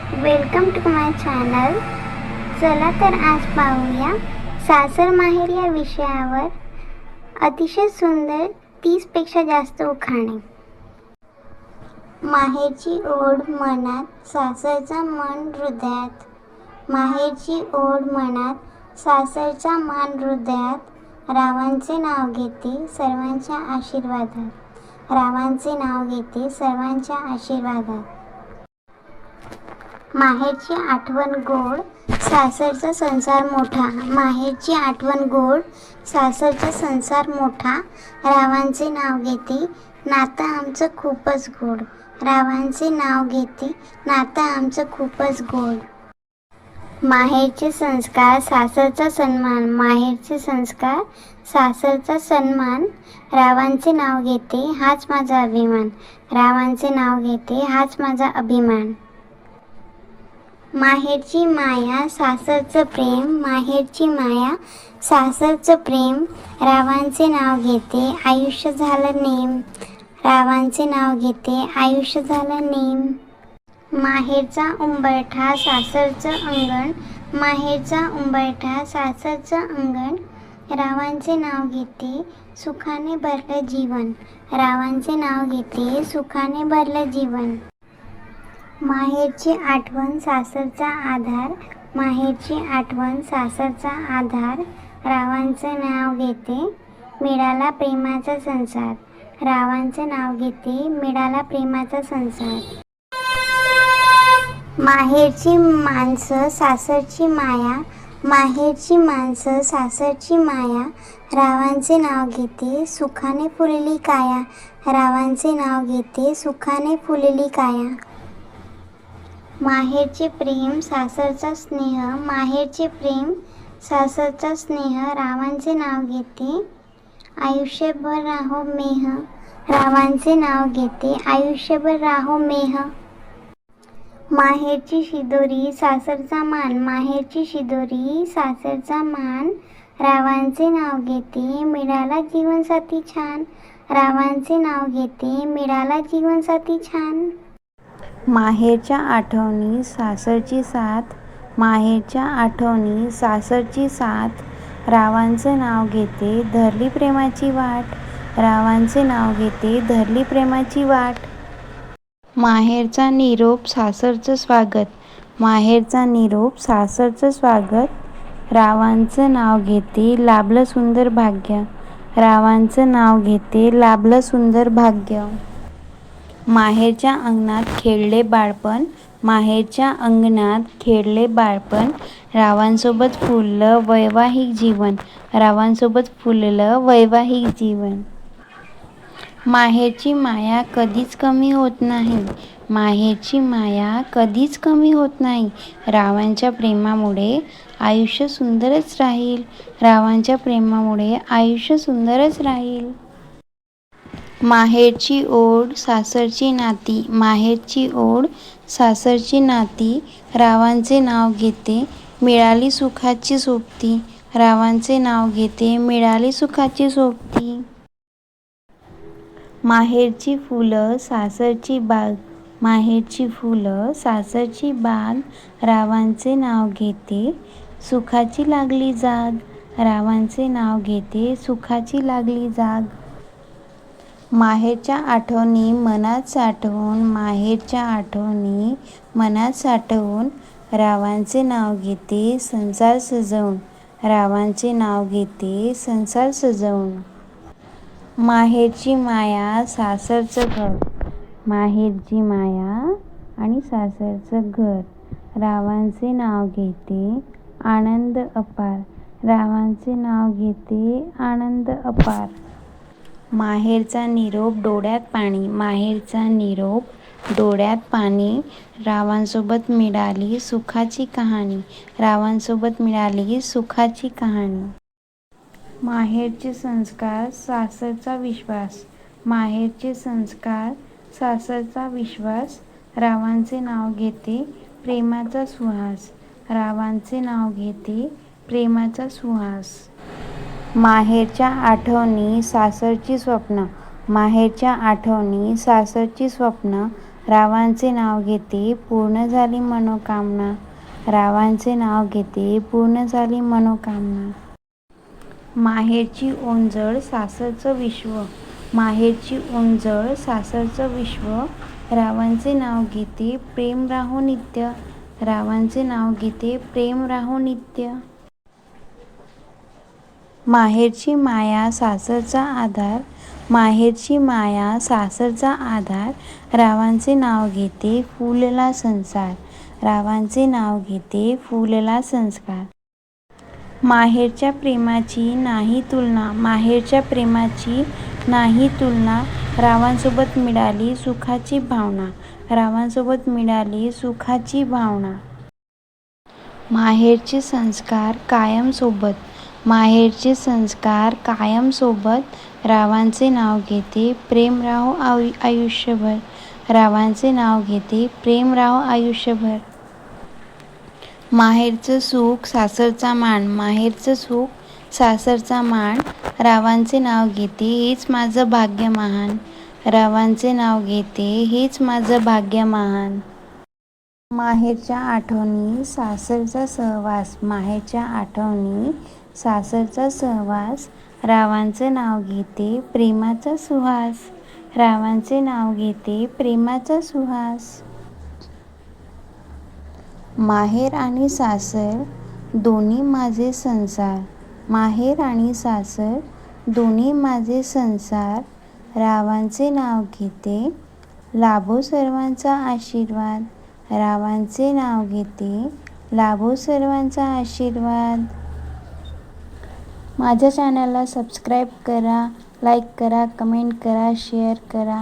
Welcome to my channel. चला तर आज पाहूया सासर माहेर या विषयावर अतिशय सुंदर 30पेक्षा जास्त उखाणे. माहेरची ओढ मनात, सासरचा मान हृदयात. माहेरची ओढ मनात, सासरचा मान हृदयात. रावांचे नाव घेते सर्वांच्या आशीर्वादात. रावांचे नाव घेते सर्वांच्या आशीर्वादात. माहेरची आठवण गोड, सासरचा संसार मोठा. माहेरची आठवण गोड, सासरचा संसार मोठा. रावांचे नाव घेते नातं आमचं खूपच गोड. रावांचे नाव घेते नातं आमचं खूपच गोड. माहेरचे संस्कार, सासरचा सन्मान. माहेरचे संस्कार, सासरचा सन्मान. रावांचे नाव घेते हाच माझा अभिमान. रावांचे नाव घेते हाच माझा अभिमान. माहेरची माया, सासरचं प्रेम. माहेरची माया, सासरचं प्रेम. रावांचे नाव घेते आयुष्य झालं नेम. रावांचे नाव घेते आयुष्य झालं नेम. माहेरचा उंबरठा, सासरचं अंगण. माहेरचा उंबरठा, सासरचं अंगण. रावांचे नाव घेते सुखाने भरलं जीवन. रावांचे नाव घेते सुखाने भरलं जीवन. माहेरची आठवण, सासरचा आधार. माहेरची आठवण, सासरचा आधार. रावांचं नाव घेते मिळाला प्रेमाचा संसार. रावांचं नाव घेते मिळाला प्रेमाचा संसार. माहेरची माणसं, सासरची माया. माहेरची माणसं, सासरची माया. रावांचे नाव घेते सुखाने फुलली काया. रावांचे नाव घेते सुखाने फुलली काया. माहेरचे प्रेम, सासरचा स्नेह. माहेरचे प्रेम, सासरचा स्नेह. रावांचे नाव घेते आयुष्यभर राहो मेह. रावांचे नाव घेते आयुष्यभर राहो मेह. माहेरची शिदोरी, सासरचा मान. माहेरची शिदोरी, सासरचा मान. रावांचे नाव घेते मिळाला जीवनसाथी छान. रावांचे नाव घेते मिळाला जीवनसाथी छान. माहेरच्या आठवणी, सासरची साथ. माहेरच्या आठवणी, सासरची साथ. रावांचं नाव घेते धरली प्रेमाची वाट. रावांचे नाव घेते धरली प्रेमाची वाट. माहेरचा निरोप, सासरचं स्वागत. माहेरचा निरोप, सासरचं स्वागत. रावांचं नाव घेते लाभलं सुंदर भाग्य. रावांचं नाव घेते लाभलं सुंदर भाग्य. माहेरच्या अंगणात खेळले बाळपण. माहेरच्या अंगणात खेळले बाळपण. रावांसोबत फुललं वैवाहिक जीवन. रावांसोबत फुललं वैवाहिक जीवन. माहेरची माया कधीच कमी होत नाही. माहेरची माया कधीच कमी होत नाही. रावांच्या प्रेमामुळे आयुष्य सुंदरच राहील. रावांच्या प्रेमामुळे आयुष्य सुंदरच राहील. माहेरची ओढ, सासरची नाती. माहेरची ओढ, सासरची नाती. रावांचे नाव घेते मिळाली सुखाची सोबती. रावांचे नाव घेते मिळाली सुखाची सोबती. माहेरची फुलं, सासरची बाग. माहेरची फुलं, सासरची बाग. रावांचे नाव घेते सुखाची लागली जाग. रावांचे नाव घेते सुखाची लागली जाग. माहेरच्या आठवणी मनात साठवून. माहेरच्या आठवणी मनात साठवून. रावांचे नाव घेते संसार सजवून. रावांचे नाव घेते संसार सजवून. माहेरची माया, सासरचं घर. माहेरची माया आणि सासरचं घर. रावांचे नाव घेते आनंद अपार. रावांचे नाव घेते आनंद अपार. माहेरचा निरोप, डोळ्यात पाणी. माहेरचा निरोप, डोळ्यात पाणी. रावांसोबत मिळाली सुखाची कहाणी. रावांसोबत मिळाली सुखाची कहाणी. माहेरचे संस्कार, सासरचा विश्वास. माहेरचे संस्कार, सासरचा विश्वास. रावांचे नाव घेते प्रेमाचा सुहास. रावांचे नाव घेते प्रेमाचा सुहास. माहेरच्या आठवणी, सासरची स्वप्न. माहेरच्या आठवणी, सासरची स्वप्न. रावांचे नाव घेते पूर्ण झाली मनोकामना. रावांचे नाव घेते पूर्ण झाली मनोकामना. माहेरची ओंजळ सासरचं विश्व. माहेरची ओंजळ सासरचं विश्व. रावांचे नाव घेते प्रेम राहो नित्य. रावांचे नाव घेते प्रेम राहो नित्य. माहेरची माया सासरचा आधार. माहेरची माया सासरचा आधार. रावांचे नाव घेते फुलला संसार. रावांचे नाव घेते फुलला संस्कार. माहेरच्या प्रेमाची नाही तुलना. माहेरच्या प्रेमाची नाही तुलना. रावांसोबत मिळाली सुखाची भावना. रावांसोबत मिळाली सुखाची भावना. माहेरचे संस्कार कायम सोबत. माहेरचे संस्कार कायम सोबत. रावांचे नाव घेते प्रेम राहो आयुष्यभर. रावांचे नाव घेते प्रेम राहो आयुष्यभर. माहेरचं सुख सासरचा मान. माहेरचं सुख सासरचा मान. रावांचे नाव घेते हेच माझं भाग्य महान. रावांचे नाव घेते हेच माझं भाग्य महान. माहेरच्या आठवणी सासरचा सहवास. माहेरच्या आठवणी सासरचा सहवास. रावांचं नाव घेते प्रेमाचा सुहास. रावांचे नाव घेते प्रेमाचा सुहास. माहेर आणि सासर दोन्ही माझे संसार. माहेर आणि सासर दोन्ही माझे संसार. रावांचे नाव घेते लाभो सर्वांचा आशीर्वाद. रावांचे नाव घेते लाभो सर्वांचा आशीर्वाद. माझ्या चॅनलला सबस्क्राईब करा, लाईक करा, कमेंट करा, शेअर करा.